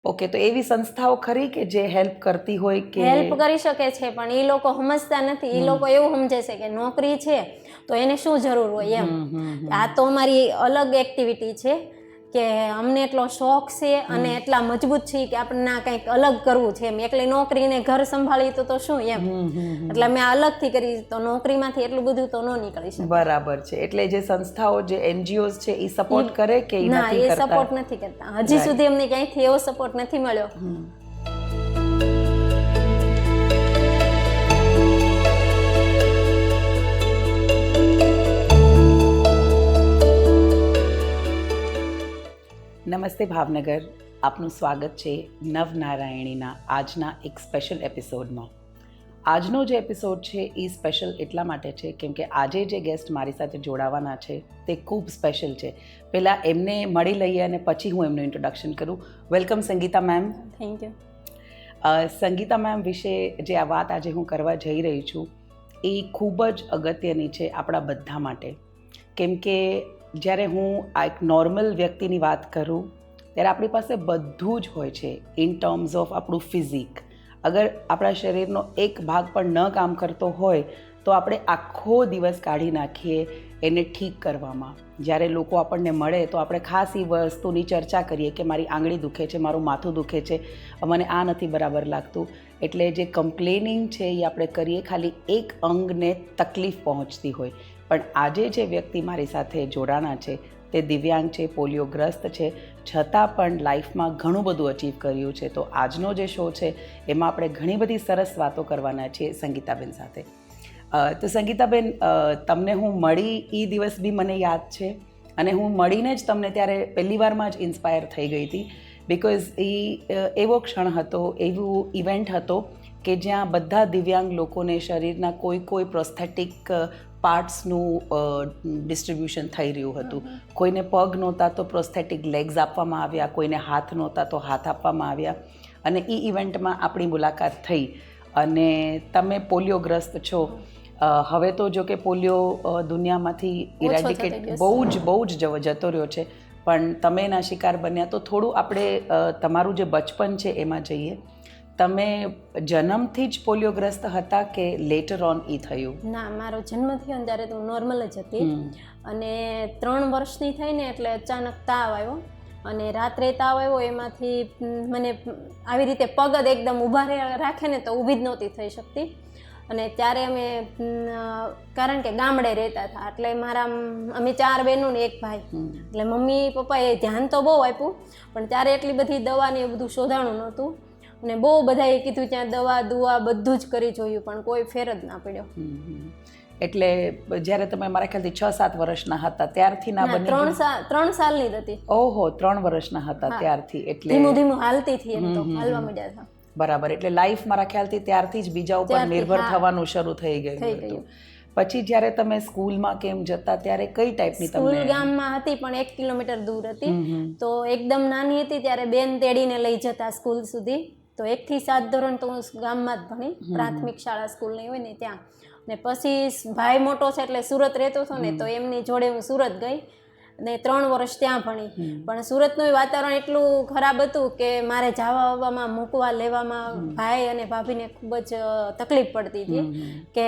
Okay, તો એવી સંસ્થાઓ ખરી કે જે હેલ્પ કરતી હોય કે હેલ્પ કરી શકે છે, પણ એ લોકો સમજતા નથી. એ લોકો એવું સમજે છે કે નોકરી છે તો એને શું જરૂર હોય એમ. આ તો અમારી અલગ એક્ટિવિટી છે કે અમને એટલો શોખ છે અને એટલા મજબૂત છે કે આપણને કંઈક અલગ કરવું છે એમ. એકલી નોકરીને ઘર સંભાળી તો શું એમ. એટલે મેં અલગથી કરી, તો નોકરીમાંથી એટલું બધું તો ન નીકળી શકે. બરાબર છે. એટલે જે સંસ્થાઓ, જે NGOs છે એ સપોર્ટ કરે કે ના, નથી એ કરતા? સપોર્ટ નથી કરતા. હજી સુધી અમને ક્યાંયથી એવો સપોર્ટ નથી મળ્યો. નમસ્તે ભાવનગર, આપનું સ્વાગત છે નવનારાયણીના આજના એક સ્પેશિયલ એપિસોડમાં. આજનો જે એપિસોડ છે એ સ્પેશિયલ એટલા માટે છે કેમ કે આજે જે ગેસ્ટ મારી સાથે જોડાવાના છે તે ખૂબ સ્પેશિયલ છે. પહેલાં એમને મળી લઈએ અને પછી હું એમનું ઇન્ટ્રોડક્શન કરું. Welcome Sangeeta ma'am. Thank you. Sangeeta ma'am વિશે જે આ વાત આજે હું કરવા જઈ રહી છું એ ખૂબ જ અગત્યની છે આપણા બધા માટે. કેમ કે જ્યારે હું આ એક નોર્મલ વ્યક્તિની વાત કરું ત્યારે આપણી પાસે બધું જ હોય છે ઇન ટર્મ્સ ઓફ આપણું ફિઝિક. અગર આપણા શરીરનો એક ભાગ પણ ન કામ કરતો હોય તો આપણે આખો દિવસ કાઢી નાખીએ એને ઠીક કરવામાં. જ્યારે લોકો આપણને મળે તો આપણે ખાસ એ વસ્તુની ચર્ચા કરીએ કે મારી આંગળી દુખે છે, મારું માથું દુખે છે, મને આ નથી બરાબર લાગતું. એટલે જે કમ્પ્લેનિંગ છે એ આપણે કરીએ ખાલી એક અંગને તકલીફ પહોંચતી હોય. પણ આજે જે વ્યક્તિ મારી સાથે જોડાણા છે તે દિવ્યાંગ છે, પોલિયોગ્રસ્ત છે, છતાં પણ લાઈફમાં ઘણું બધું અચીવ કર્યું છે. તો આજનો જે શો છે એમાં આપણે ઘણી બધી સરસ વાતો કરવાના છીએ સંગીતાબેન સાથે. તો સંગીતાબેન, તમને હું મળી એ દિવસ બી મને યાદ છે અને હું મળીને જ તમને ત્યારે પહેલી વારમાં જ ઇન્સ્પાયર થઈ ગઈ હતી. બિકોઝ એ એવો ક્ષણ હતો, એવું ઇવેન્ટ હતો કે જ્યાં બધા દિવ્યાંગ લોકોને શરીરના કોઈ પ્રોસ્થેટિક પાર્ટ્સનું ડિસ્ટ્રીબ્યુશન થઈ રહ્યું હતું. કોઈને પગ નહોતા તો પ્રોસ્થેટિક લેગ્સ આપવામાં આવ્યા, કોઈને હાથ નહોતા તો હાથ આપવામાં આવ્યા. અને એ ઇવેન્ટમાં આપણી મુલાકાત થઈ અને તમે પોલિયોગ્રસ્ત છો. હવે તો જો કે પોલિયો દુનિયામાંથી ઇરેડિકેટ બહુ જ જતો રહ્યો છે, પણ તમે એના શિકાર બન્યા. તો થોડું આપણે તમારું જે બચપન છે એમાં જઈએ. તમે જન્મથી જ પોલિયોગ્રસ્ત હતા કે લેટર ઓન ઈ થયું? ના, મારો જન્મ થયો ને ત્યારે તો હું નોર્મલ જ હતી. અને 3 વર્ષની થઈને એટલે અચાનક તાવ આવ્યો અને રાત્રે તાવ આવ્યો. એમાંથી મને આવી રીતે પગ જ એકદમ ઊભા રાખે ને તો ઊભી જ નહોતી થઈ શકતી. અને ત્યારે અમે કારણ કે ગામડે રહેતા હતા એટલે અમે 4 બહેનો ને 1 ભાઈ. એટલે મમ્મી પપ્પાએ ધ્યાન તો બહુ આપ્યું, પણ ત્યારે એટલી બધી દવાની એ બધું શોધાણું નહોતું. અને બહુ બધાએ કીધું ત્યાં દવા બધું જ કરી જોયું, પણ કોઈ ફેર જ ના પડ્યો. એટલે જ્યારે તમે મારા ખ્યાલથી 6-7 વર્ષના હતા ત્યારથી ના બની? 3 સાલની જ હતી. ઓહો, 3 વર્ષના હતા ત્યારથી. એટલે ધીમું હાલતી હતી, એમ તો હાલવા માંડ્યા હતા. બરાબર. એટલે લાઈફ મારા ખ્યાલથી ત્યારથી જ બીજા ઉપર નિર્ભર થવાનું શરૂ થઈ ગયું હતું. પછી જ્યારે તમે સ્કૂલમાં કેમ જતા ત્યારે કઈ ટાઈપની તમને? સ્કૂલ ગામમાં હતી પણ 1 કિલોમીટર દૂર હતી. તો એકદમ નાની હતી ત્યારે બેન તેડીને લઈ જતા સ્કૂલ સુધી. તો 1 થી 7 ધોરણ તો હું ગામમાં જ ભણી, પ્રાથમિક શાળા સ્કૂલ નહીં હોય ને ત્યાં. ને પછી ભાઈ મોટો છે એટલે સુરત રહેતો હતો ને, તો એમની જોડે હું સુરત ગઈ ને 3 વર્ષ ત્યાં ભણી. પણ સુરતનું વાતાવરણ એટલું ખરાબ હતું કે મારે જવા આવવામાં, મૂકવા લેવામાં ભાઈ અને ભાભીને ખૂબ જ તકલીફ પડતી હતી. કે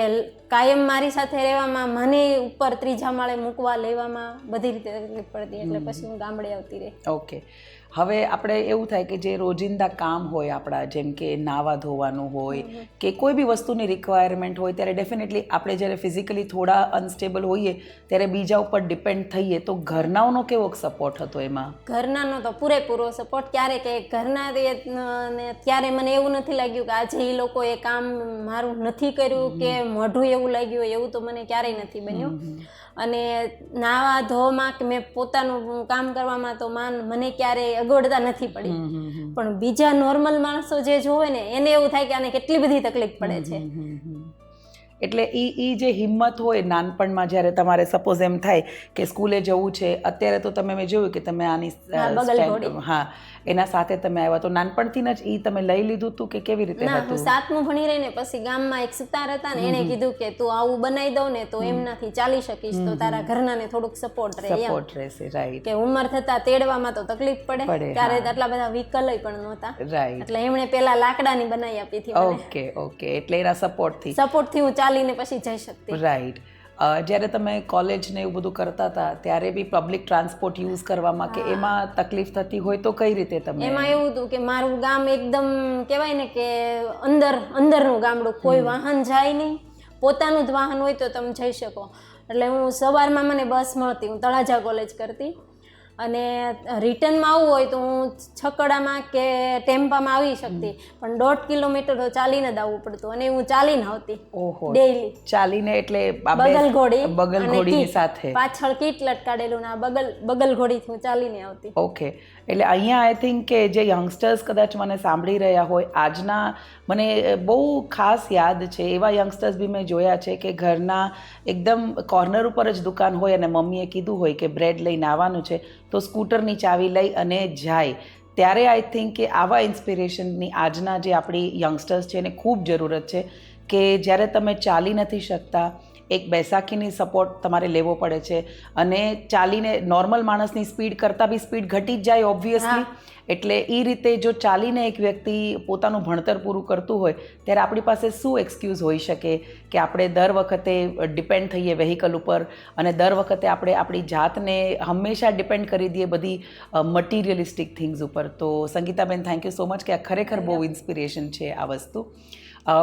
કાયમ મારી સાથે રહેવામાં, મને ઉપર 3જા માળે મૂકવા લેવામાં બધી રીતે તકલીફ પડતી. એટલે પછી હું ગામડે આવતી રહી. ઓકે. હવે આપણે એવું થાય કે જે રોજિંદા કામ હોય આપણા, જેમ કે નાવા ધોવાનું હોય કે કોઈ બી વસ્તુની રિક્વાયરમેન્ટ હોય, ત્યારે ડેફિનેટલી આપણે જ્યારે ફિઝિકલી થોડા અનસ્ટેબલ હોઈએ ત્યારે બીજા ઉપર ડિપેન્ડ થઈએ. તો ઘરનાઓનો કેવો સપોર્ટ હતો એમાં? ઘરનાનો તો પૂરેપૂરો સપોર્ટ. ક્યારેક ઘરના ત્યારે મને એવું નથી લાગ્યું કે આજે એ લોકોએ કામ મારું નથી કર્યું કે મોઢું એવું લાગ્યું, એવું તો મને ક્યારેય નથી બન્યું. અને નાવા ધોવામાં કે મેં પોતાનું કામ કરવામાં તો મને ક્યારેય અગવડતા નથી પડી. પણ બીજા નોર્મલ માણસો જે જોવે ને એને એવું થાય કે આને કેટલી બધી તકલીફ પડે છે. એટલે એ જે હિંમત હોય નાનપણમાં, જ્યારે તમારે સપોઝ એમ થાય કે સ્કૂલે જવું છે, અત્યારે તો તમે મેં જોયું કે તમે આની હા એના સાથે તમે આવ્યા, તો નાનપણથી જ એ તમે લઈ લીધું હતું કે કેવી રીતે ના, હતું? હું 7મું ભણી રહીને પછી ગામમાં એક સુતાર હતા ને, એને કીધું કે તું આવું બનાવી દઉં ને તો એમનાથી ચાલી શકીશ, તો તારા ઘરનાને થોડુંક સપોર્ટ રહેશે. રાઈટ. કે ઉંમર થતા તેડવામાં તો તકલીફ પડે, ત્યારે આટલા બધા વ્હીકલ પણ નહોતા. રાઈટ. એટલે એમણે પેલા લાકડાની બનાવી આપી હતી. ઓકે. એટલે એના સપોર્ટથી હું ચાલીને પછી જઈ શકતી. રાઈટ. જ્યારે તમે કોલેજ ને એવું બધું કરતા હતા ત્યારે બી પબ્લિક ટ્રાન્સપોર્ટ યુઝ કરવામાં કે એમાં તકલીફ થતી હોય તો કઈ રીતે તમે? એમાં એવું હતું કે મારું ગામ એકદમ કહેવાય ને કે અંદરનું ગામડું, કોઈ વાહન જાય નહીં, પોતાનું જ વાહન હોય તો તમે જઈ શકો. એટલે હું સવારમાં મને બસ મળતી, હું તળાજા કોલેજ કરતી, અને રિટર્નમાં આવવું હોય તો હું છકડામાં કે ટેમ્પામાં આવી શકતી, પણ 1.5 કિલોમીટર તો ચાલીને જ આવવું પડતું, અને હું ચાલીને આવતી ડેઈલી. ચાલીને એટલે બગલઘોડી સાથે પાછળ કીટ લટકાડેલું ના બગલઘોડીથી હું ચાલીને આવતી. ઓકે. એટલે અહીંયા આઈ થિંક કે જે યંગસ્ટર્સ કદાચ મને સાંભળી રહ્યા હોય આજના, મને બહુ ખાસ યાદ છે એવા યંગસ્ટર્સ બી મેં જોયા છે કે ઘરના એકદમ કોર્નર ઉપર જ દુકાન હોય અને મમ્મીએ કીધું હોય કે બ્રેડ લઈને આવવાનું છે તો સ્કૂટરની ચાવી લઈ અને જાય. ત્યારે આઈ થિંક કે આવા ઇન્સ્પિરેશનની આજના જે આપણી યંગસ્ટર્સ છે એને ખૂબ જરૂરત છે કે જ્યારે તમે ચાલી નથી શકતા, એક બેસાખીની સપોર્ટ તમારે લેવો પડે છે, અને ચાલીને નોર્મલ માણસની સ્પીડ કરતાં બી સ્પીડ ઘટી જ જાય ઓબ્વિયસલી. એટલે એ રીતે જો ચાલીને એક વ્યક્તિ પોતાનું ભણતર પૂરું કરતું હોય ત્યારે આપણી પાસે શું એક્સક્યુઝ હોઈ શકે કે આપણે દર વખતે ડિપેન્ડ થઈએ વ્હીકલ ઉપર, અને દર વખતે આપણે આપણી જાતને હંમેશા ડિપેન્ડ કરી દઈએ બધી મટીરિયલિસ્ટિક થિંગ્સ ઉપર. તો Sangitaben, thank you so much કે આ ખરેખર બહુ ઇન્સ્પિરેશન છે આ વસ્તુ.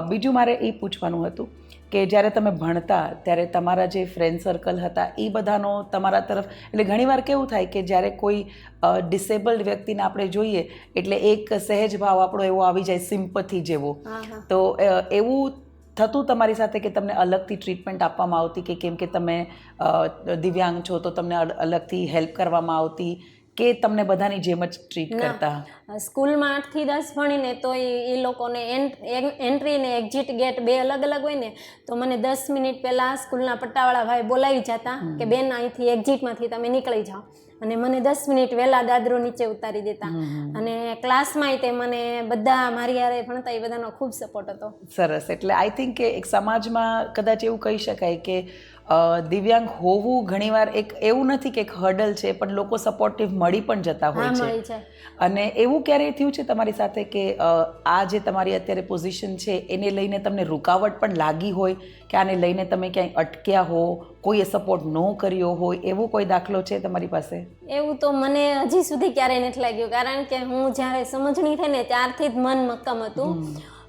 બીજું મારે એ પૂછવાનું હતું કે જ્યારે તમે ભણતા ત્યારે તમારા જે ફ્રેન્ડ સર્કલ હતા એ બધાનો તમારા તરફ, એટલે ઘણીવાર કેવું થાય કે જ્યારે કોઈ ડિસેબલ્ડ વ્યક્તિને આપણે જોઈએ એટલે એક સહેજ ભાવ આપણો એવો આવી જાય, સિમ્પથી જેવો. તો એવું થતું તમારી સાથે કે તમને અલગથી ટ્રીટમેન્ટ આપવામાં આવતી કે કેમ કે તમે દિવ્યાંગ છો તો તમને અલગથી હેલ્પ કરવામાં આવતી કે તમને બધાની જેમ જ ટ્રીટ કરતા? સ્કૂલમાં 8 થી 10 ભણીને તો એ લોકોને એન્ટ્રી ને એક્ઝિટ ગેટ બે અલગ અલગ હોય ને, તો મને 10 મિનિટ પહેલાં સ્કૂલના પટ્ટાવાળા ભાઈ બોલાવી જતા કે બેન અહીંથી એક્ઝિટમાંથી તમે નીકળી જાઓ, અને મને 10 મિનિટ વહેલા દાદરો નીચે ઉતારી દેતા. અને ક્લાસમાં તે મને બધા મારી હારે ભણતા એ બધાનો ખૂબ સપોર્ટ હતો. સરસ. એટલે આઈ થિંક કે એક સમાજમાં કદાચ એવું કહી શકાય કે દિવ્યાંગ હોવું ઘણીવાર એક એવું નથી કે એક હર્ડલ છે, પણ લોકો સપોર્ટિવ મળી પણ જતા હોય છે. અને એવું ક્યારેય થયું છે તમારી સાથે કે આ જે તમારી અત્યારે પોઝિશન છે એને લઈને તમને રૂકાવટ પણ લાગી હોય કે આને લઈને તમે ક્યાંય અટક્યા હો, કોઈએ સપોર્ટ ન કર્યો હોય, એવો કોઈ દાખલો છે તમારી પાસે? એવું તો મને હજી સુધી ક્યારેય નથી લાગ્યું, કારણ કે હું જ્યારે સમજણી થઈ ને ત્યારથી જ મન મક્કમ હતું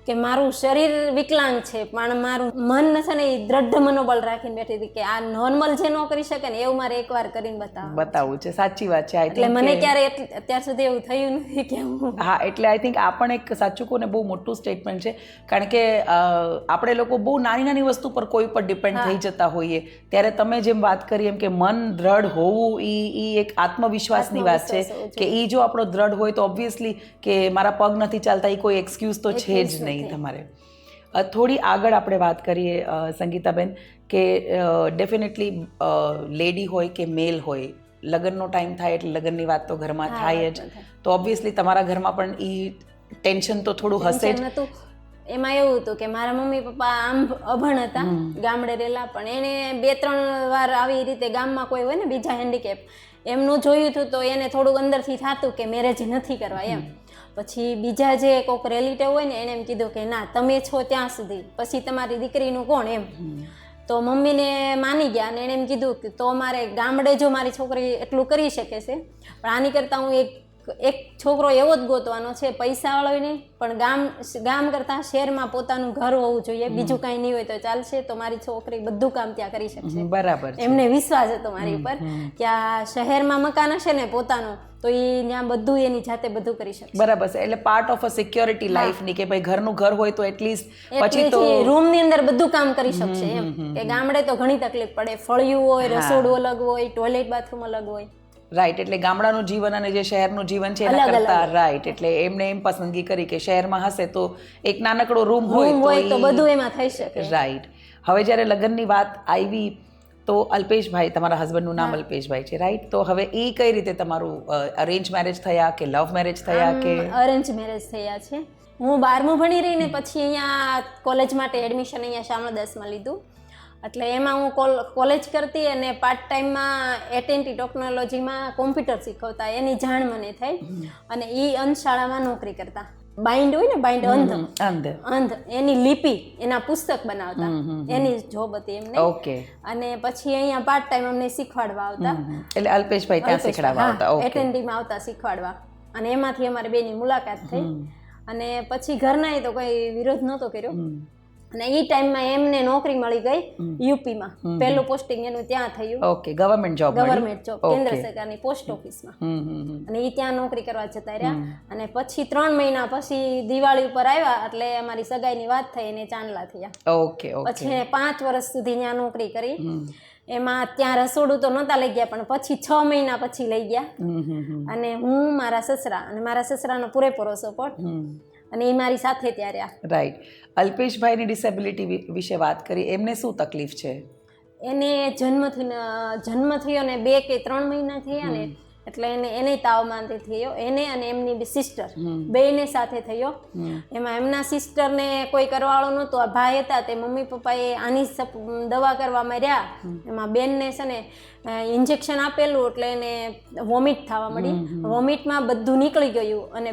કે મારું શરીર વિકલાંગ છે પણ મારું મન છે ને એ દ્રઢ મનોબળ રાખીને બેઠી હતી કે આ નોર્મલ જે ન કરી શકે ને એવું મારે એકવાર કરીને બતાવવું છે. સાચી વાત છે. એટલે મને ક્યારે અત્યાર સુધી એવું થયું નથી કે હા, એટલે આઈ થિંક આ પણ એક સાચું કહું ને બહુ મોટું સ્ટેટમેન્ટ છે, કારણ કે આપણે લોકો બહુ નાની નાની વસ્તુ પર કોઈ પર ડિપેન્ડ થઈ જતા હોઈએ, ત્યારે તમે જેમ વાત કરી એમ કે મન દ્રઢ હોવું એ એક આત્મવિશ્વાસની વાત છે કે એ જો આપણો દ્રઢ હોય તો ઓબ્વિયસલી કે મારા પગ નથી ચાલતા એ કોઈ એક્સક્યુઝ તો છે જ નહીં તમારે. થોડી આગળ આપણે વાત કરીએ સંગીતાબેન કે ડેફિનેટલી લેડી હોય કે મેલ હોય, લગ્નનો ટાઈમ થાય એટલે લગ્નની વાત તો ઘરમાં થાય જ, તો ઓબ્વિયસલી તમારા ઘરમાં પણ એ ટેન્શન તો થોડું હશે જ. એમાં એવું હતું કે મારા મમ્મી પપ્પા આમ અભણ હતા, ગામડે રહેલા, પણ એને 2-3 વાર આવી રીતે ગામમાં કોઈ હોય ને બીજા હેન્ડીકેપ એમનું જોયું હતું તો એને થોડુંક અંદરથી થતું કે મેરેજ નથી કરવા એમ. પછી બીજા જે કોઈક રિલેટિવ હોય ને એને એમ કીધું કે ના તમે છો ત્યાં સુધી, પછી તમારી દીકરીનું કોણ એમ. તો મમ્મીને માની ગયા અને એણે એમ કીધું કે તો મારે ગામડે જો મારી છોકરી એટલું કરી શકે છે, પણ આની કરતાં હું એક છોકરો એવો જ ગોતવાનો છે, પૈસાવાળો નહીં પણ ગામ કરતાં શહેરમાં પોતાનું ઘર હોવું જોઈએ, બીજું કાંઈ નહીં હોય તો ચાલશે, તો મારી છોકરી બધું કામ ત્યાં કરી શકશે. બરાબર. એમને વિશ્વાસ હતો મારી ઉપર કે આ શહેરમાં મકાન હશે ને પોતાનું તો એ ત્યાં બધું એની જાતે બધું કરી શકશે. બરાબર છે. એટલે પાર્ટ ઓફ અ સિક્યોરિટી લાઈફની કે ભાઈ ઘરનું ઘર હોય તો એટલીસ્ટ પછી તો રૂમની અંદર બધું કામ કરી શકશે એમ. કે ગામડે તો ઘણી તકલીફ પડે, ફળિયું હોય, રસોડું અલગ હોય, ટોયલેટ બાથરૂમ અલગ હોય. રાઈટ. એટલે ગામડાનું જીવન અને જે શહેરનું જીવન છે એના કરતા રાઈટ. એટલે એમને એમ પસંદગી કરી કે શહેરમાં હશે તો એક નાનકડો રૂમ હોય તો બધું એમાં થઈ શકે. રાઈટ. હવે જ્યારે લગ્નની વાત આવી તો અલ્પેશભાઈ, તમારા હસબન્ડનું નામ અલ્પેશભાઈ છે, રાઈટ? તો હવે એ કઈ રીતે તમારું અરેન્જ મેરેજ થયા કે લવ મેરેજ થયા કે? અરેન્જ મેરેજ થયા છે. હું 12મું ભણી રહી ને પછી અહીંયા કોલેજ માટે એડમિશન અહીંયા શામળદાસમાં લીધું. એટલે એમાં હું કોલેજ કરતી અને પાર્ટ ટાઈમમાં એટેન્ટી ટેકનોલોજીમાં કોમ્પ્યુટર શીખવતા, એની જાણ મને થઈ. અને એ અંધ શાળામાં નોકરી કરતા. બાઇન્ડ હોય ને, બાઇન્ડ અંધ એની લિપિ, એના પુસ્તક બનાવતા, એની જોબ હતી એમને. ઓકે. અને પછી અહીંયા પાર્ટ ટાઈમ અમને શીખવાડવા આવતા. એટલે અલ્પેશભાઈ ત્યાં શીખવાડવા આવતા? ઓકે. એટેન્ટીમાં આવતા શીખવાડવા. અને એમાંથી અમારે બેની મુલાકાત થઈ. અને પછી ઘરનાએ તો કોઈ વિરોધ નહોતો કર્યો. અને એ ટાઈમમાં એમને નોકરી મળી ગઈ યુપીમાં. પહેલું પોસ્ટિંગ એનું ત્યાં થયું. ઓકે. Government job? કેન્દ્ર સરકારની પોસ્ટ ઓફિસમાં. અને એ ત્યાં નોકરી કરવા જતા રહ્યા. અને પછી 3 મહિના પછી દિવાળી ઉપર આવ્યા એટલે અમારી સગાઈની વાત થઈ અને ચાંદલા થયા. ઓકે. પછી 5 વર્ષ સુધી ત્યાં નોકરી કરી. એમાં ત્યાં રસોડું તો નહોતા લઈ ગયા, પણ પછી 6 મહિના પછી લઈ ગયા. અને હું, મારા સસરા અને મારા સસરાનો પૂરેપૂરો સપોર્ટ, અને એ મારી સાથે ત્યાં રહ્યા. રાઈટ. અલ્પેશભાઈની ડિસેબિલિટી વિશે વાત કરી, એમને શું તકલીફ છે? એને જન્મ થયો ને 2 કે 3 મહિના થયા ને એટલે એને તાવમાંથી થયો. એને અને એમની સિસ્ટર બેયને સાથે થયો. એમાં એમના સિસ્ટરને કોઈ કરવાળો નહોતો. આ ભાઈ હતા તે મમ્મી પપ્પાએ આની દવા કરવામાં રહ્યા. એમાં બેનને છે ને ઇન્જેક્શન આપેલું એટલે એને વોમિટ થવા મળી. વોમિટમાં બધું નીકળી ગયું અને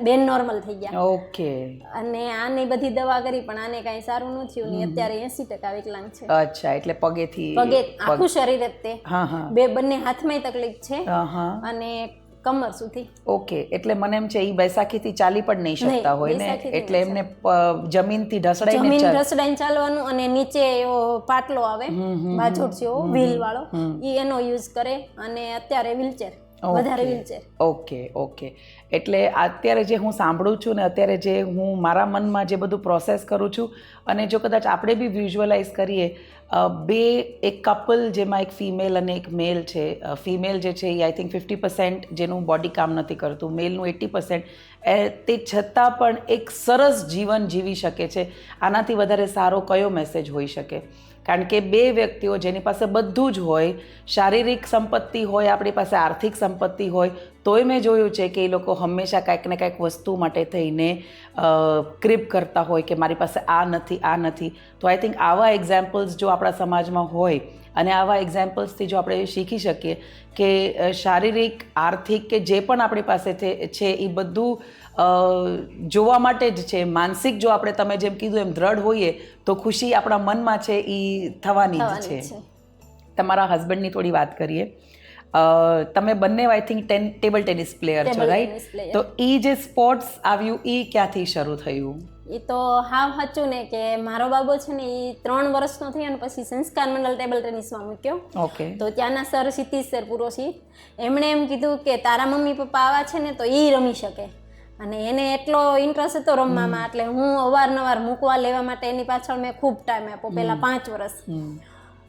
બેન નોર્મલ થઈ ગયા. ઓકે. અને આની બધી દવા કરી પણ આને કાંઈ સારું ન થયું ને અત્યારે 80% વિકલાંગ છે. અચ્છા. એટલે પગે આખું શરીર જ તે, બંને હાથમાં તકલીફ છે અને કમર સુધી. ઓકે. એટલે મને એમ છે એ બેસાખીથી ચાલી પણ નહીં શકતા હોય ને, એટલે એમને જમીનથી ઢસડાઈને ચાલવાનું. અને નીચે એવો પાટલો આવે બાજોટ જેવો વ્હીલ વાળો, એનો યુઝ કરે. અને અત્યારે વ્હીલચેર, વધારે વ્હીલચેર. ઓકે. એટલે અત્યારે જે હું સાંભળું છું ને, અત્યારે જે હું મારા મનમાં જે બધું પ્રોસેસ કરું છું, અને જો કદાચ આપણે બી વિઝ્યુઅલાઇઝ કરીએ, એક કપલ જેમાં એક ફિમેલ અને એક મેલ છે. ફિમેલ જે છે એ આઈ થિંક 50% જેનું બોડી કામ નથી કરતું, મેલનું 80%. તે છતાં પણ એક સરસ જીવન જીવી શકે છે. આનાથી વધારે સારો કયો મેસેજ હોઈ શકે? કારણ કે 2 વ્યક્તિઓ જેની પાસે બધું જ હોય, શારીરિક સંપત્તિ હોય, આપણી પાસે આર્થિક સંપત્તિ હોય, તોય મેં જોયું છે કે એ લોકો હંમેશા કાંઈક ને કાંઈક વસ્તુ માટે થઈને ક્રિપ કરતા હોય કે મારી પાસે આ નથી. તો આઈ થિંક આવા એક્ઝામ્પલ્સ જો આપણા સમાજમાં હોય, અને આવા એક્ઝામ્પલ્સથી જો આપણે શીખી શકીએ કે શારીરિક, આર્થિક કે જે પણ આપણી પાસે છે એ બધું જોવા માટે જ છે. માનસિક જો આપણે, તમે જેમ કીધું એમ, દ્રઢ હોઈએ તો ખુશી આપણા મનમાં છે એ થવાની જ છે. તમારા હસબન્ડની થોડી વાત કરીએ. તમે બંને I think table tennis player છો, રાઈટ? તો એ જે સ્પોર્ટ્સ આવ્યું એ ક્યાંથી શરૂ થયું? એ તો હાવ સાચું ને કે મારો બાબો છે ને એ 3 વર્ષનો થયો અને પછી સંસ્કાર મંડળ ટેબલ ટેનિસમાં મૂક્યો. ઓકે. તો ત્યાંના સર ક્ષિતિજ સર પુરોહિત, એમણે એમ કીધું કે તારા મમ્મી પપ્પા આવા છે ને તો એ રમી શકે. અને એને એટલો ઇન્ટરેસ્ટ હતો રમવામાં, એટલે હું અવારનવાર મૂકવા લેવા માટે એની પાછળ મેં ખૂબ ટાઈમ આપ્યો, પહેલાં 5 વર્ષ.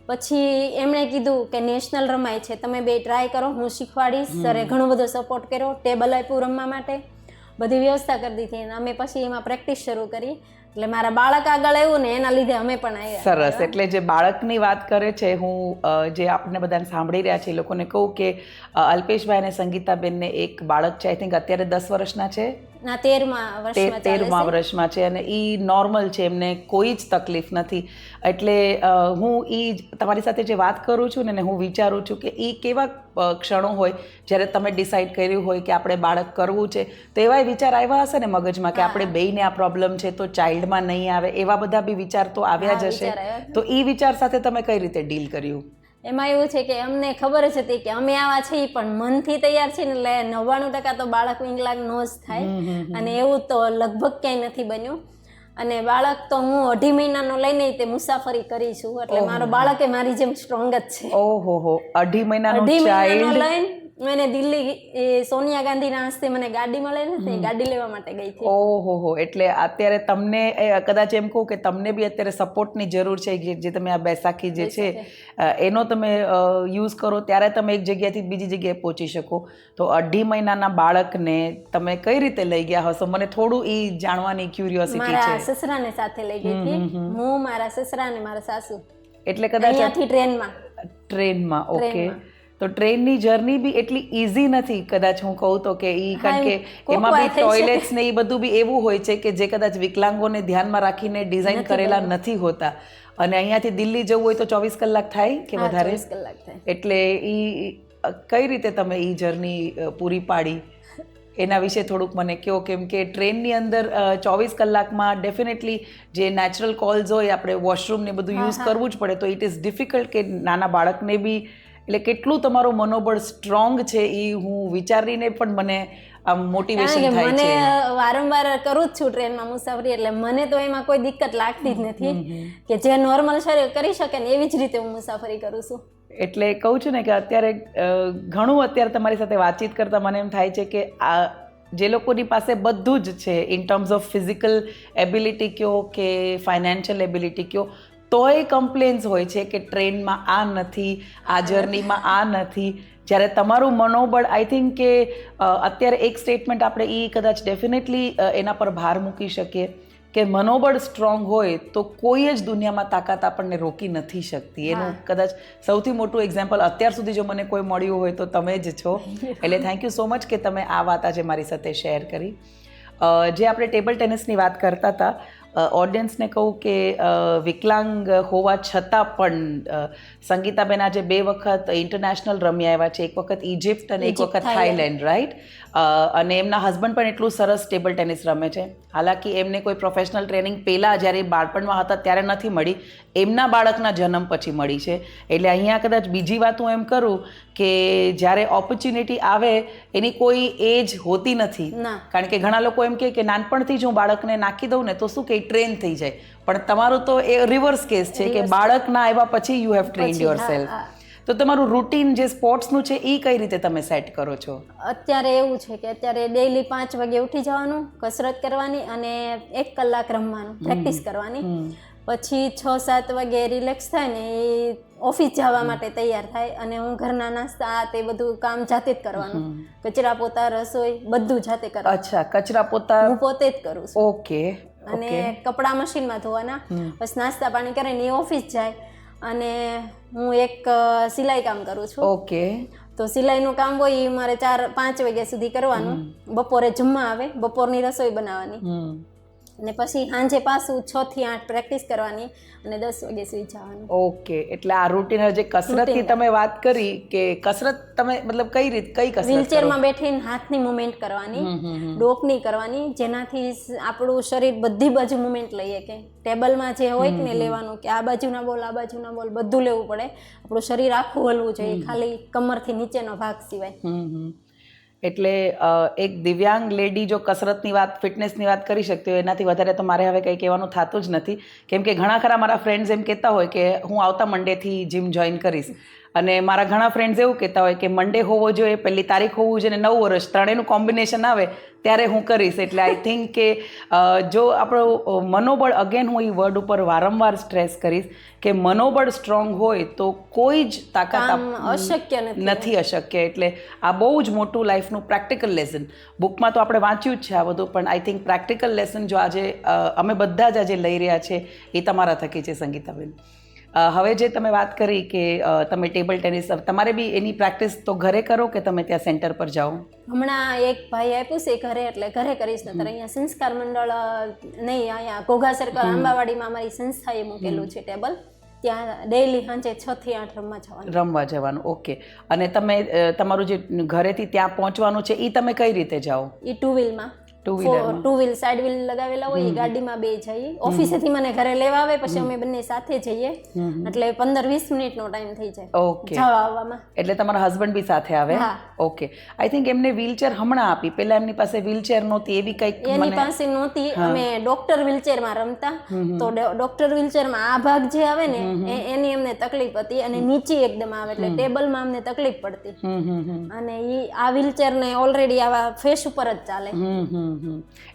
પછી એમણે કીધું કે નેશનલ રમાય છે, તમે 2 ટ્રાય કરો, હું શીખવાડીશ. સરે ઘણો બધો સપોર્ટ કર્યો, ટેબલ આપ્યું રમવા માટે, બધી વ્યવસ્થા કરી દીધી. અને અમે પછી એમાં પ્રેક્ટિસ શરૂ કરી. એટલે મારા બાળક આગળ આવ્યું ને એના લીધે અમે પણ આવ્યા. સરસ. એટલે જે બાળકની વાત કરે છે, હું જે આપણે બધાને સાંભળી રહ્યા છે એ લોકોને કહું કે અલ્પેશભાઈ અને સંગીતાબેનને એક બાળક છે, આઈ થિંક અત્યારે 10 વર્ષના છે. ના, 13મા વર્ષમાં છે. અને એ નોર્મલ છે, એમને કોઈ જ તકલીફ નથી. એટલે હું તમારી સાથે જે વાત કરું છું ને, હું વિચારું છું કે એ કેવા ક્ષણો હોય જ્યારે તમે ડિસાઈડ કર્યું હોય કે આપણે બાળક કરવું છે, તો એવા વિચાર આવ્યા હશે ને મગજમાં કે આપણે બેયને આ પ્રોબ્લેમ છે તો ચાઇલ્ડમાં નહીં આવે, એવા બધા બી વિચાર તો આવ્યા જ હશે. તો એ વિચાર સાથે તમે કઈ રીતે ડીલ કર્યું? એમાં એવું છે કે અમને ખબર જ હતી કે અમે આવા છીએ, પણ મનથી તૈયાર છીએ ને એટલે 99% તો બાળક વિકલાંગ નો જ થાય. અને એવું તો લગભગ ક્યાંય નથી બન્યું. અને બાળક તો હું 2.5 મહિનાનો લઈને તે મુસાફરી કરીશું, એટલે મારો બાળક એ મારી જેમ સ્ટ્રોંગ જ છે. ઓહો, 2.5 મહિનાનો ચાઇલ્ડ લઈને હું એને દિલ્હી એ સોનિયા ગાંધીના હસ્તે મને ગાડી મળે ને તે ગાડી લેવા માટે ગઈ હતી. ઓહો, એટલે અત્યારે તમને કદાચ એમ કહું કે તમને બી અત્યારે સપોર્ટની જરૂર છે, જે તમે આ બેસાખી જે છે એનો તમે યુઝ કરો ત્યારે તમે એક જગ્યાથી બીજી જગ્યાએ પહોંચી શકો. તો 2.5 મહિનાના બાળકને તમે કઈ રીતે લઈ ગયા હશો? મને થોડું એ જાણવાની ક્યુરિયોસિટી છે. મારા સસરાને સાથે લઈ ગઈ હતી હું, મારા સસરા અને મારા સાસુ. એટલે કદાચ અહીંયાથી ટ્રેનમાં. ઓકે. તો ટ્રેનની જર્ની બી એટલી ઈઝી નથી કદાચ હું કહું તો, કે કારણ કે એમાં બી ટોયલેટ્સ ને એ બધું બી એવું હોય છે કે જે કદાચ વિકલાંગોને ધ્યાનમાં રાખીને ડિઝાઇન કરેલા નથી હોતા. અને અહીંયાથી દિલ્હી જવું હોય તો 24 કલાક થાય કે વધારે? 24 કલાક થાય. એટલે કઈ રીતે તમે એ જર્ની પૂરી પાડી એના વિશે થોડુંક મને કહો. કેમ કે ટ્રેનની અંદર 24 કલાકમાં ડેફિનેટલી જે નેચરલ કોલ્સ હોય, આપણે વોશરૂમ ને બધું યુઝ કરવું જ પડે, તો ઇટ ઇઝ ડિફિકલ્ટ કે નાના બાળકને બી. એટલે કેટલું તમારું મનોબળ સ્ટ્રોંગ છે એ હું વિચારીને પણ મને આમ મોટિવેશન થાય છે. મને વારંવાર કરું જ છું ટ્રેનમાં મુસાફરી, એટલે મને તો એમાં કોઈ દિક્કત લાગતી જ નથી કે જે નોર્મલ શરીર કરી શકે ને એવી જ રીતે હું મુસાફરી કરું છું. એટલે કહું છું ને કે અત્યારે અત્યારે તમારી સાથે વાતચીત કરતાં મને એમ થાય છે કે આ જે લોકોની પાસે બધું જ છે in terms of physical ability કયો કે ફાઇનાન્શિયલ એબિલિટી કયો, તોય કમ્પ્લેન્સ હોય છે કે ટ્રેનમાં આ નથી, આ જર્નીમાં આ નથી. જ્યારે તમારું મનોબળ, આઈ થિંક કે અત્યારે એક સ્ટેટમેન્ટ આપણે એ કદાચ ડેફિનેટલી એના પર ભાર મૂકી શકીએ કે મનોબળ સ્ટ્રોંગ હોય તો કોઈ જ દુનિયામાં તાકાત આપણને રોકી નથી શકતી. એનું કદાચ સૌથી મોટું એક્ઝામ્પલ અત્યાર સુધી જો મને કોઈ મળ્યું હોય તો તમે જ છો. એટલે થેન્ક યુ સો મચ કે તમે આ વાત આજે મારી સાથે શેર કરી. જે આપણે ટેબલ ટેનિસની વાત કરતા હતા, ઓડિયન્સને કહું કે વિકલાંગ હોવા છતાં પણ સંગીતાબેન આજે 2 વખત ઇન્ટરનેશનલ રમી આવ્યા છે, એક વખત ઇજિપ્ત અને એક વખત થાઈલેન્ડ, રાઈટ? અને એમના હસબન્ડ પણ એટલું સરસ ટેબલ ટેનિસ રમે છે. હાલાકી એમને કોઈ પ્રોફેશનલ ટ્રેનિંગ પહેલાં જ્યારે બાળપણમાં હતા ત્યારે નથી મળી, એમના બાળકના જન્મ પછી મળી છે. એટલે અહીંયા કદાચ બીજી વાત હું એમ કરું કે જ્યારે ઓપોર્ચ્યુનિટી આવે એની કોઈ એજ હોતી નથી. કારણ કે ઘણા લોકો એમ કે નાનપણથી જ હું બાળકને નાખી દઉં ને તો શું કે ટ્રેન થઈ જાય, પણ તમારું તો એ રિવર્સ કેસ છે કે બાળકના આવ્યા પછી you have trend your self. તો તમારું રૂટીન જે સ્પોર્ટ્સનું છે એ કઈ રીતે તમે સેટ કરો છો? અત્યારે એવું છે કે અત્યારે ડેઈલી 5 વાગે ઉઠી જવાનું, કસરત કરવાની અને 1 કલાક રમવાનું, પ્રેક્ટિસ કરવાની. પછી 6-7 વાગે રિલેક્સ થાય ને એ ઓફિસ જવા માટે તૈયાર થાય અને હું ઘરના નાસ્તા તે બધું કામ જાતે જ કરવાનું. કચરા પોતા, રસોઈ બધું જાતે કરવાનું. અચ્છા, કચરા પોતા હું પોતે જ કરું છું. ઓકે. અને કપડાં મશીનમાં ધોવાના, બસ નાસ્તા પાણી કરીને એ ઓફિસ જાય. અને હું એક સિલાઈ કામ કરું છું. ઓકે. તો સિલાઈનું કામ હોય એ મારે 4-5 વાગ્યા સુધી કરવાનું. બપોરે જમવા આવે, બપોરની રસોઈ બનાવવાની અને પછી સાંજે પાછું 6 થી 8 પ્રેક્ટિસ કરવાની અને 10 વાગે સુઈ જવાનું. ઓકે. એટલે આ રૂટીન જે કસરતની તમે વાત કરી કે કસરત તમે મતલબ કઈ કસરત? વ્હીલચેરમાં બેઠીને હાથની મુવમેન્ટ કરવાની, ડોકની કરવાની, જેનાથી આપણું શરીર બધી બાજુ મુવમેન્ટ લઈએ. કે ટેબલમાં જે હોય ને લેવાનું કે આ બાજુના બોલ, આ બાજુના બોલ બધું લેવું પડે. આપણું શરીર આખું હલવું જોઈએ, ખાલી કમરથી નીચેનો ભાગ સિવાય. એટલે એક દિવ્યાંગ લેડી જો કસરતની વાત, ફિટનેસની વાત કરી શકતી હોય એનાથી વધારે તો મારે હવે કંઈ કહેવાનું થતું જ નથી. કેમ કે ઘણા ખરા મારા ફ્રેન્ડ્સ એમ કહેતા હોય કે હું આવતા મંડેથી જીમ જોઈન કરીશ, અને મારા ઘણા ફ્રેન્ડ્સ એવું કહેતા હોય કે મંડે હોવો જોઈએ, 1 તારીખ હોવું જોઈએ, 9 વર્ષ, ત્રણેયનું કોમ્બિનેશન આવે ત્યારે હું કરીશ. એટલે આઈ થિંક કે જો આપણું મનોબળ, અગેન હું એ વર્ડ ઉપર વારંવાર સ્ટ્રેસ કરીશ કે મનોબળ સ્ટ્રોંગ હોય તો કોઈ જ તાકાત અશક્ય નથી અશક્ય. એટલે આ બહુ જ મોટું લાઈફનું પ્રેક્ટિકલ લેસન. બુકમાં તો આપણે વાંચ્યું જ છે આ બધું, પણ આઈ થિંક પ્રેક્ટિકલ લેસન જો આજે અમે બધા જ આજે લઈ રહ્યા છે એ તમારા થકી છે. સંગીતાબેન, હવે જે તમે વાત કરી કે તમે ટેબલ ટેનિસ, તમારે બી એની પ્રેક્ટિસ તો ઘરે કરો કે તમે ત્યાં સેન્ટર પર જાઓ? હમણાં એક ભાઈ આપ્યું છે ઘરે, એટલે ઘરે કરીશ. નતર અહીંયા સંસ્કાર મંડળ નહીં, અહીંયા ઘોઘા સર્કલ આંબાવાડીમાં અમારી સંસ્થાએ મૂકેલું છે ટેબલ, ત્યાં ડેઈલી સાંજે 6 થી 8 રમવા જવાનું. ઓકે. અને તમે તમારું જે ઘરેથી ત્યાં પહોંચવાનું છે એ તમે કઈ રીતે જાઓ? એ 2 વ્હીલમાં. ટુ વ્હીલ સાઈડ વ્હીલ લગાવેલા હોય એ ગાડીમાં બે જઈએ. ઓફિસેથી મને ઘરે લેવા આવે, પછી અમે બંને સાથે જઈએ, એટલે 15-20 મિનિટનો ટાઈમ થઈ જાય ઓકે. જવા આવવામાં. એટલે તમારા હસબન્ડ બી સાથે આવે? હા. ઓકે. આઈ થિંક એમને વ્હીલચેર હમણાં આપી, પહેલા એમની પાસે વ્હીલચેર નહોતી એવી કંઈક એની પાસે નહોતી. અમે ડોક્ટર વ્હીલચેરમાં રમતા, તો ડોક્ટર વ્હીલચેરમાં આ ભાગ જે આવે ને એની અમને તકલીફ હતી, અને નીચે એકદમ આવે એટલે ટેબલમાં અમને તકલીફ પડતી. અને આ વ્હીલચેર ને ઓલરેડી આવા ફેસ ઉપર જ ચાલે.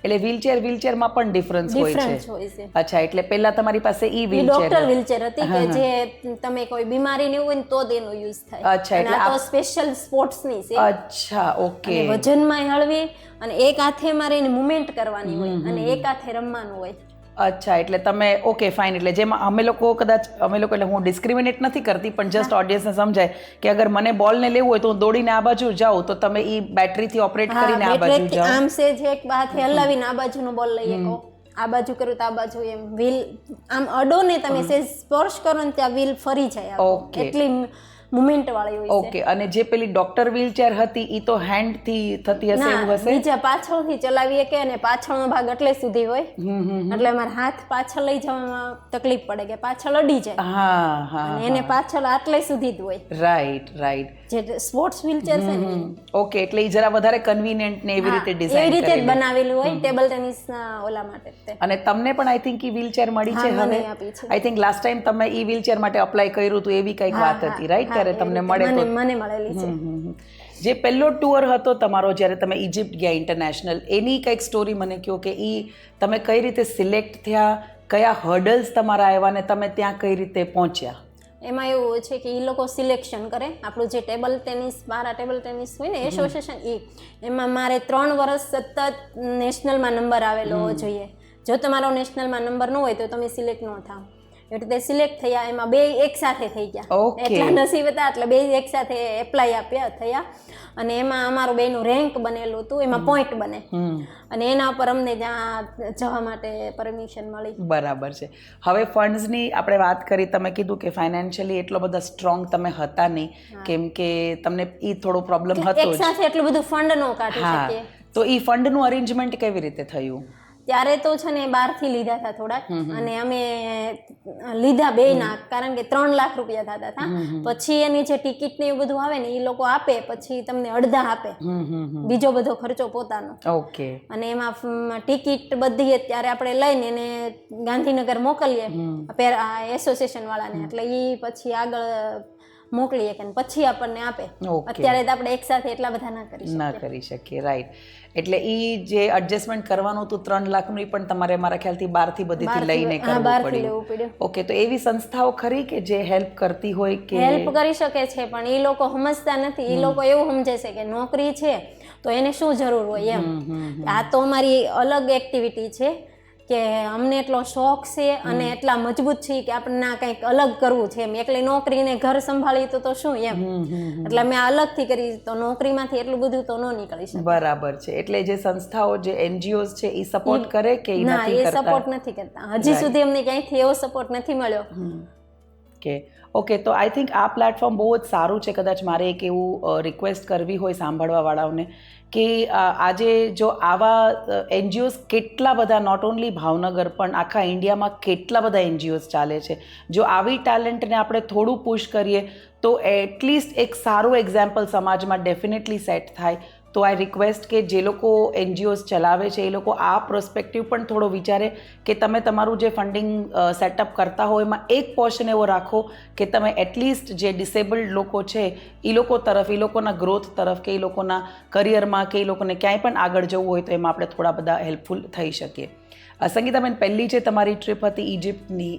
એટલે વ્હીલચેરમાં પણ ડિફરન્સ હોય છે. અચ્છા, એટલે પહેલા તમારી પાસે ઈ ડોક્ટર વ્હીલચેર હતી કે જે તમે કોઈ બીમારી ને હોય ને તો તેનો યુઝ થાય. અચ્છા, એટલે આ તો સ્પેશિયલ સ્પોર્ટ્સ ની છે. અચ્છા, ઓકે. વજનમાં હળવી, અને એક હાથે મારે એની મુવમેન્ટ કરવાની હોય, અને એક હાથે રમવાનું હોય. અચ્છા, એટલે તમે ઓકે ફાઇન. એટલે જેમાં અમે લોકો એટલે હું ડિસ્ક્રિમિનેટ નથી કરતી, પણ જસ્ટ ઓડિયન્સને સમજાય કે અગર મને બોલને લેવું હોય તો હું દોડીને આ બાજુ જાઉં, તો તમે ઈ બેટરીથી ઓપરેટ કરીને આ બાજુ જાઓ. આમ છે જે એક હાથે હલાવીને આ બાજુનો બોલ લઈ શકો, આ બાજુ કરું તો આ બાજુ, એમ વ્હીલ આમ અડો ને તમે સ્પર્શ કરો ને ત્યાં વ્હીલ ફરી જાય. ઓકે. એટલી મુવમેન્ટ વાળી હોય છે. ઓકે. અને જે પેલી ડોક્ટર વ્હીલચેર હતી ઈ તો હેન્ડ થી થતી હશે એવું હશે? બીજા પાછળથી ચલાવીએ કે, અને પાછળનો ભાગ એટલે સુધી હોય, એટલે મારા હાથ પાછળ લઈ જવામાં તકલીફ પડે કે પાછળ અડી જાય. હા હા. એને પાછળ આટલે સુધી જ હોય. રાઈટ. જે સ્પોર્ટ્સ વ્હીલચેર છે ને. ઓકે, એટલે ઈ જરા વધારે કન્વીનિયન્ટ ને એવી રીતે ડિઝાઇન એવી રીતે જ બનાવેલું હોય, ટેબલ ટેનિસ ના ઓલા માટે તે. અને તમને પણ આઈ થિંક ઈ વ્હીલચેર મળી છે હવે? મને આપી છે. આઈ થિંક લાસ્ટ ટાઈમ તમે ઈ વ્હીલચેર માટે અપ્લાય કર્યું હતું એવી કંઈક વાત હતી, રાઈટ? ત્યારે તમને મળે તો મને મળેલી છે. જે પહેલો ટૂર હતો તમારો જ્યારે તમે ઇજિપ્ત ગયા ઇન્ટરનેશનલ, એની કંઈક સ્ટોરી મને કહો કે ઈ તમે કઈ રીતે સિલેક્ટ થયા, કયા હર્ડલ્સ તમારા આવ્યા ને તમે ત્યાં કઈ રીતે પહોંચ્યા? એમાં એવું હોય છે કે એ લોકો સિલેક્શન કરે. આપણું જે ટેબલ ટેનિસ, પારા ટેબલ ટેનિસ હોય ને એસોસિએશન, એમાં મારે 3 વર્ષ સતત નેશનલમાં નંબર આવેલો હોવો જોઈએ. જો તમારો નેશનલમાં નંબર ન હોય તો તમે સિલેક્ટ ન થાવ. એટલે તે સિલેક્ટ થયા, એમાં 2 એક સાથે થઈ ગયા. એટલા નસીબ હતા, એટલે 2 એક સાથે એપ્લાય થયા, અને એમાં અમારું બેનું રેન્ક બનેલું હતું, એમાં પોઈન્ટ બને, અને એના ઉપર અમને ત્યાં જવા માટે પરમિશન મળી. બરાબર છે. હવે ફંડ્સની આપણે વાત કરી, તમે કીધું કે ફાઇનાન્શિયલી એટલો બધા સ્ટ્રોંગ તમે હતા નહીં, કેમ કે તમને ઈ થોડો પ્રોબ્લેમ હતો. એક સાથે એટલું બધું ફંડ ન કાઢી શકીએ. તો ઈ ફંડનું અરેન્જમેન્ટ કેવી રીતે થયું? ત્યારે તો છે ને બહારથી લીધા હતા થોડાક, અને અમે લીધા બેયના, કારણ કે 3 લાખ રૂપિયા થતા હતા. પછી એની જે ટિકિટ ને એવું બધું આવે ને એ લોકો આપે, પછી તમને અડધા આપે, બીજો બધો ખર્ચો પોતાનો. ઓકે. અને એમાં ટિકિટ બધી અત્યારે આપણે લઈને એને ગાંધીનગર મોકલીએ એસોસિએશન વાળાને, એટલે એ પછી આગળ મોકલીએ કે પછી આપણને આપે. અત્યારે તો આપણે એક સાથે એટલા બધા ના કરી શકીએ. રાઈટ. એટલે ઈ જે એડજસ્ટમેન્ટ કરવાનું હતું 3 લાખનું, પણ તમારે મારા ખ્યાલથી બહારથી બધીથી લઈને કરવું પડ્યું. ઓકે. તો એવી સંસ્થાઓ ખરી કે જે હેલ્પ કરતી હોય? કે હેલ્પ કરી શકે છે, પણ એ લોકો સમજતા નથી. એ લોકો એવું સમજે છે કે નોકરી છે તો એને શું જરૂર હોય એમ. આ તો અમારી અલગ એક્ટિવિટી છે કે અમને એટલો શોખ છે અને એટલા મજબૂત છીએ કે આપણને કંઈક અલગ કરવું છે એમ. એકલી નોકરીને ઘર સંભાળી તો શું એમ, એટલે મેં અલગથી કરી, તો નોકરીમાંથી એટલું બધું તો ન નીકળી શકે. બરાબર છે. એટલે જે સંસ્થાઓ, જે એનજીઓઝ છે એ સપોર્ટ કરે કે ના? એ સપોર્ટ નથી કરતા. હજી સુધી અમને ક્યાંયથી એવો સપોર્ટ નથી મળ્યો. ઓકે. તો આઈ થિંક આ પ્લેટફોર્મ બહુ જ સારું છે. કદાચ મારે એક એવું રિક્વેસ્ટ કરવી હોય સાંભળવા વાળાઓને કે આજે જો આવા એનજીઓઝ કેટલા બધા, નોટ ઓન્લી ભાવનગર પણ આખા ઇન્ડિયામાં કેટલા બધા એનજીઓઝ ચાલે છે, જો આવી ટેલેન્ટને આપણે થોડું પુશ કરીએ તો એટલીસ્ટ એક સારું એક્ઝામ્પલ સમાજમાં ડેફિનેટલી સેટ થાય. તો આઈ રિક્વેસ્ટ કે જે લોકો એનજીઓઝ ચલાવે છે એ લોકો આ પ્રોસ્પેક્ટિવ પણ થોડો વિચારે કે તમે તમારું જે ફંડિંગ સેટઅપ કરતા હો એમાં એક પોર્શન એવો રાખો કે તમે એટલીસ્ટ જે ડિસેબલ્ડ લોકો છે એ લોકો તરફ, એ લોકોના ગ્રોથ તરફ, કે એ લોકોના કરિયરમાં, કે એ લોકોને ક્યાંય પણ આગળ જવું હોય તો એમાં આપણે થોડા બધા હેલ્પફુલ થઈ શકીએ. સંગીતાબેન, પહેલી જે તમારી ટ્રીપ હતી ઇજિપ્તની,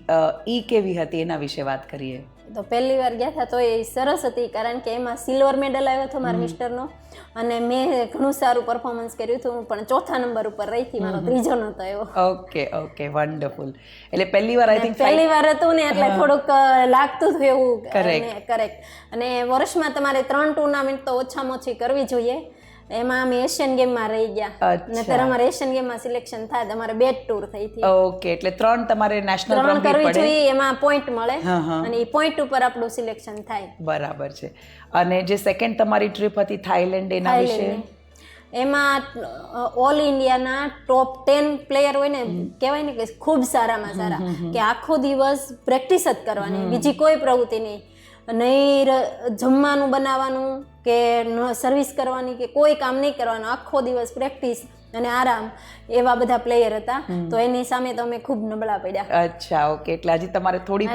એ કેવી હતી એના વિશે વાત કરીએ. તો પહેલી વાર ગયા હતા તો એ સરસ હતી, કારણ કે એમાં સિલ્વર મેડલ આવ્યો હતો મારા મિસ્ટરનો, અને મેં ઘણું સારું પરફોર્મન્સ કર્યું હતું, પણ 4થા નંબર ઉપર રહી હતી, મારો 3જો નહોતો આવ્યો. Okay, wonderful. એટલે પહેલી વાર આઈ થિંક પહેલી વાર હતું ને, એટલે થોડુંક લાગતું હતું એવું. કરેક્ટ. અને વર્ષમાં તમારે 3 ટુર્નામેન્ટ તો ઓછામાં ઓછી કરવી જોઈએ. એમાં અમે એશિયન ગેમમાં રહી ગયા, નતર અમારે એશિયન ગેમમાં સિલેક્શન થાય તો અમારે 2 ટૂર થઈ હતી. ઓકે. એટલે 3 તમારે નેશનલ કરવી જોઈએ, એમાં પોઈન્ટ મળે, અને એ પોઈન્ટ ઉપર આપણું સિલેક્શન થાય. બરાબર છે. અને જે સેકન્ડ તમારી ટ્રીપ હતી થાઈલેન્ડ, એના વિશે? એમાં ઓલ ઇન્ડિયાના ટોપ 10 પ્લેયર હોય ને, કહેવાય ને કે ખૂબ સારામાં સારા, કે આખો દિવસ પ્રેક્ટિસ જ કરવાની, બીજી કોઈ પ્રવૃત્તિ નહીં, નહીં જમવાનું બનાવવાનું કે સર્વિસ કરવાની કે કોઈ કામ નહીં કરવાનું, આખો દિવસ પ્રેક્ટિસ અને આરામ, એવા બધા પ્લેયર હતા. તો એની સામે તો અમે ખૂબ નબળા પડ્યા. અચ્છા, ઓકે. એટલે હજી તમારે થોડી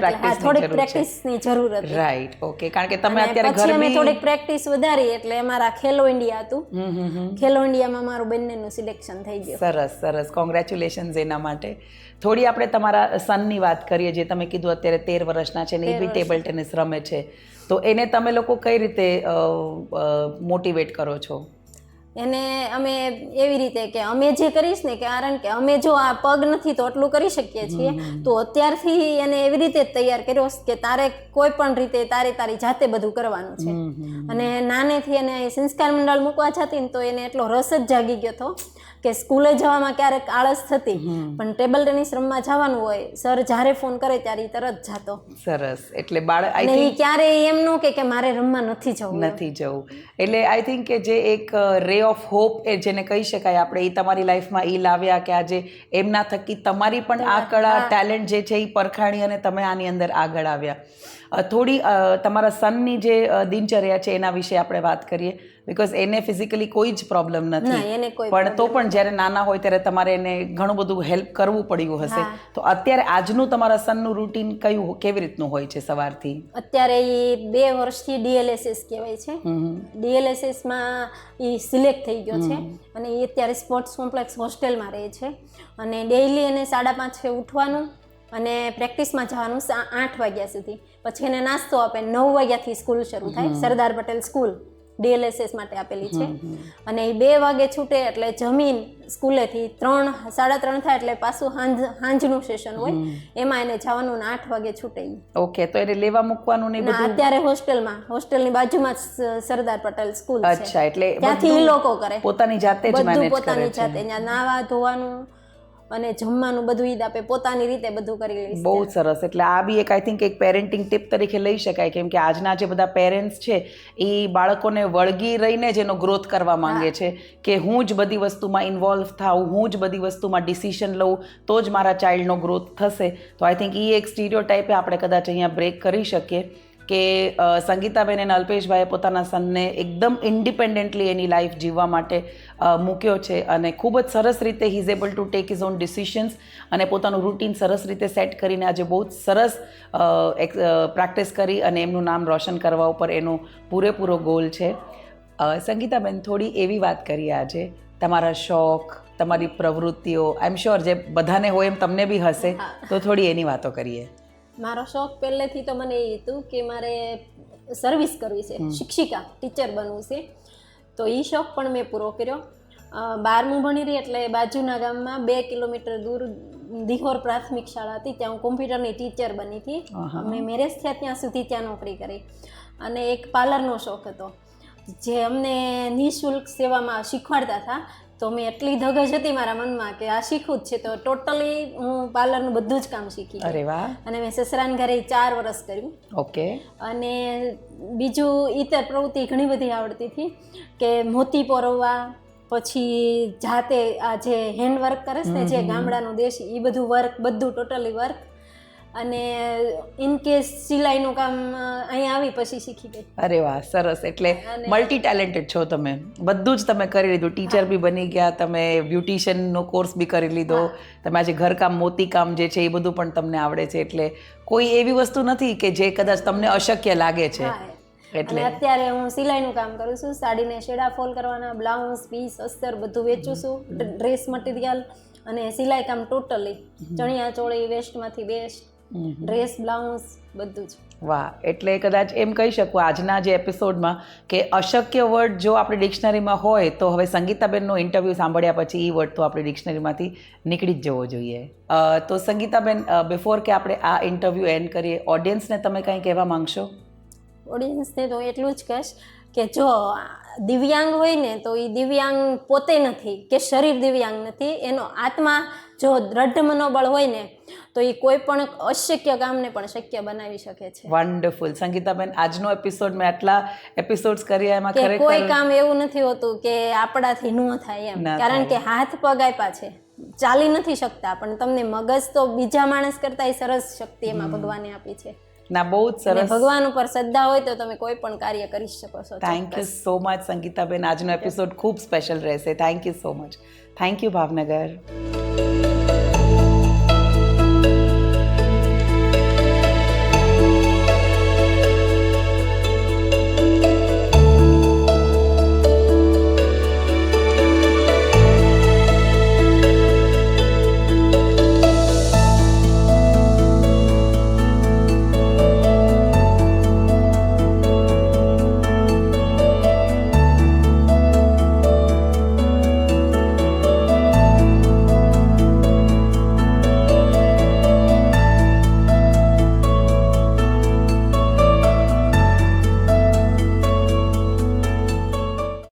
પ્રેક્ટિસની જરૂર હતી. Right, okay. કારણ કે તમે અત્યારે પછી અમે થોડીક પ્રેક્ટિસ વધારી એટલે અમારા ખેલો ઇન્ડિયા હતું. ખેલો ઇન્ડિયામાં મારું બંનેનું સિલેક્શન થઈ ગયું. સરસ સરસ, કોંગ્રેચ્યુલેશન્સ એના માટે. થોડી આપણે તમારા સનની વાત કરીએ, જે તમે કીધું અત્યારે 13 વર્ષના છે ને એ બી ટેબલ ટેનિસ રમે છે, તો એને તમે લોકો કઈ રીતે મોટિવેટ કરો છો? એને અમે એવી રીતે કે અમે જે કરીશ ને, કારણ કે અમે જો આ પગ નથી તો આટલું કરી શકીએ છીએ, તો અત્યારથી એને એવી રીતે જ તૈયાર કર્યો કે તારે કોઈ પણ રીતે તારી જાતે બધું કરવાનું છે. અને નાનેથી એને સંસ્કાર મંડળ મૂકવા જતી ને તો એને એટલો રસ જ જાગી ગયો હતો કે સ્કૂલે જવામાં ક્યારેક આળસ થતી, પણ ટેબલ ટેનિસ રમવા જવાનું હોય, સર જ્યારે ફોન કરે ત્યારે તરત જાતો. સરસ. એટલે બાળક અને એ ક્યારેય એમ ન કે મારે રમવા નથી જવું. એટલે આઈ થિંક કે જે એક રે ઓફ હોપ એ જેને કહી શકાય આપણે, એ તમારી લાઈફમાં એ લાવ્યા કે આજે એમના થકી તમારી પણ આ કળા ટેલેન્ટ જે છે એ પરખાણી અને તમે આની અંદર આગળ આવ્યા. થોડી તમારા સનની જે દિનચર્યા છે એના વિશે આપણે વાત કરીએ, બિકોઝ એને ફિઝિકલી કોઈ જ પ્રોબ્લેમ નથી, પણ તો પણ જ્યારે નાના હોય ત્યારે તમારે એને ઘણું બધું હેલ્પ કરવું પડ્યું હશે. તો અત્યારે આજનું તમારા સનનું રૂટીન કયું, કેવી રીતનું હોય છે સવારથી? અત્યારે એ 2 વર્ષથી DLSS કહેવાય છે, DLSSમાં એ સિલેક્ટ થઈ ગયો છે અને એ અત્યારે સ્પોર્ટ્સ કોમ્પ્લેક્સ હોસ્ટેલમાં રહે છે. અને ડેઈલી એને 5:30 ઉઠવાનું અને પ્રેક્ટિસમાં જવાનું 8 વાગ્યા સુધી. પછી એને નાસ્તો આપે. 9 વાગ્યાથી સ્કૂલ શરૂ થાય, સરદાર પટેલ સ્કૂલ DLSS માટે આપેલી છે. અને એ 2 વાગે છૂટે એટલે જમીન સ્કૂલેથી 3-3:30 થાય એટલે પાછું સાંજનું સેશન હોય, એમાં એને જવાનું ને 8 વાગે છૂટે. ઓકે. તો એને લેવા મૂકવાનું ને બધું અત્યારે હોસ્ટેલની બાજુમાં જ સરદાર પટેલ સ્કૂલ છે. અચ્છા. એટલે ત્યાંથી એ લોકો કરે, પોતાની જાતે જ મેનેજ કરે છે. પોતાની જાતે નાવા ધોવાનું અને જમવાનું બધું ઈદ આપે, પોતાની રીતે બધું કરી લે. બહુ સરસ. એટલે આ બી એક આઈ થિંક એક પેરેન્ટિંગ ટિપ તરીકે લઈ શકાય, કેમ કે આજના જે બધા પેરેન્ટ્સ છે એ બાળકોને વળગી રહીને જ એનો ગ્રોથ કરવા માંગે છે કે હું જ બધી વસ્તુમાં ઇન્વોલ્વ થાઉં, હું જ બધી વસ્તુમાં ડિસિઝન લઉં તો જ મારા ચાઇલ્ડનો ગ્રોથ થશે. તો આઈ થિંક એ એક સ્ટીરિયોટાઇપે આપણે કદાચ અહીંયા બ્રેક કરી શકીએ કે સંગીતાબેન અને અલ્પેશભાઈએ પોતાના સનને એકદમ ઇન્ડિપેન્ડન્ટલી એની લાઈફ જીવવા માટે મૂક્યો છે અને ખૂબ જ સરસ રીતે he is able to take his own decisions અને પોતાનું રૂટીન સરસ રીતે સેટ કરીને આજે બહુ જ સરસ પ્રેક્ટિસ કરી અને એમનું નામ રોશન કરવા ઉપર એનો પૂરેપૂરો ગોલ છે. સંગીતાબેન, થોડી એવી વાત કરીએ આજે, તમારા શોખ, તમારી પ્રવૃત્તિઓ, આઈ એમ શ્યોર જે બધાને હોય એમ તમને બી હશે, તો થોડી એની વાતો કરીએ. મારો શોખ પહેલેથી તો મને એ હતું કે મારે સર્વિસ કરવી છે, શિક્ષિકા, ટીચર બનવું છે. તો એ શોખ પણ મેં પૂરો કર્યો. 12મું ભણી રહી એટલે બાજુના ગામમાં 2 કિલોમીટર દૂર દિહોર પ્રાથમિક શાળા હતી, ત્યાં હું કોમ્પ્યુટરની ટીચર બની હતી. અમે મેરેજ થયા ત્યાં સુધી ત્યાં નોકરી કરી. અને એક પાર્લરનો શોખ હતો જે અમને નિઃશુલ્ક સેવામાં શીખવાડતા હતા. તો મેં એટલી ધગજ હતી મારા મનમાં કે આ શીખવું જ છે, તો ટોટલી હું પાર્લરનું બધું જ કામ શીખી. અરે વાહ. અને મેં સસરાના ઘરે 4 વર્ષ કર્યું. ઓકે. અને બીજું ઈતર પ્રવૃત્તિ ઘણી બધી આવડતી હતી કે મોતી પરોવવા, પછી જાતે આ જે હેન્ડવર્ક કરે છે ને, જે ગામડાનું દેશી, એ બધું વર્ક, બધું ટોટલી વર્ક. અને ઇન કેસ સિલાઈનું કામ અહીંયા આવી પછી શીખી ગઈ. અરે વાહ, સરસ. એટલે મલ્ટી ટેલેન્ટેડ છો તમે, બધું જ તમે કરી લીધું. ટીચર બી બની ગયા, તમે બ્યુટિશિયનનો કોર્સ બી કરી લીધો, તમે આજે ઘરકામ, મોતીકામ જે છે એ બધું પણ તમને આવડે છે. એટલે કોઈ એવી વસ્તુ નથી કે જે કદાચ તમને અશક્ય લાગે છે. એટલે અત્યારે હું સિલાઈનું કામ કરું છું, સાડીને શેડા ફોલ કરવાના, બ્લાઉઝ, પીસ, અસ્તર બધું વેચું છું, ડ્રેસ મટીરિયલ અને સિલાઈ કામ totally, chaniya choli, વેસ્ટમાંથી best, dress, blouse બધું જ. વાહ. એટલે કદાચ એમ કહી શકું આજના જે એપિસોડમાં કે અશક્ય વર્ડ જો આપણી ડિક્શનરીમાં હોય તો હવે સંગીતાબેનનો ઇન્ટરવ્યૂ સાંભળ્યા પછી એ વર્ડ તો આપણી ડિક્શનરીમાંથી નીકળી જ જવો જોઈએ. તો સંગીતાબેન, બિફોર કે આપણે આ ઇન્ટરવ્યૂ એન્ડ કરીએ, ઓડિયન્સને તમે કંઈ કહેવા માંગશો? ઓડિયન્સને તો એટલું જ કહીશ કે જો દિવ્યાંગ હોય ને તો એ દિવ્યાંગ પોતે નથી કે શરીર દિવ્યાંગ નથી, એનો આત્મા જો દ્રઢ મનોબળ હોય ને તો એ કોઈ પણ અશક્ય કામને પણ શક્ય બનાવી શકે છે. વન્ડરફુલ. સંગીતાબેન, આજનો એપિસોડ મેં આટલા એપિસોડ્સ કર્યા એમાં કે કોઈ ખરેખર કામ એવું નથી હોતું કે આપણાથી ન થાય એમ, ના કારણ થાય. કે હાથ પગ આપ્યા છે, ચાલી નથી શકતા, પણ તમને મગજ તો બીજા માણસ કરતા સરસ શક્તિ એમાં ભગવાને આપી છે. ના, બહુ જ અને સરસ. ભગવાન ઉપર શ્રદ્ધા હોય તો તમે કોઈ પણ કાર્ય કરી શકો છો. Thank you so much Sangitaben. આજનો એપિસોડ ખૂબ સ્પેશિયલ રહેશે. Thank you so much. Thank you Bhavnagar.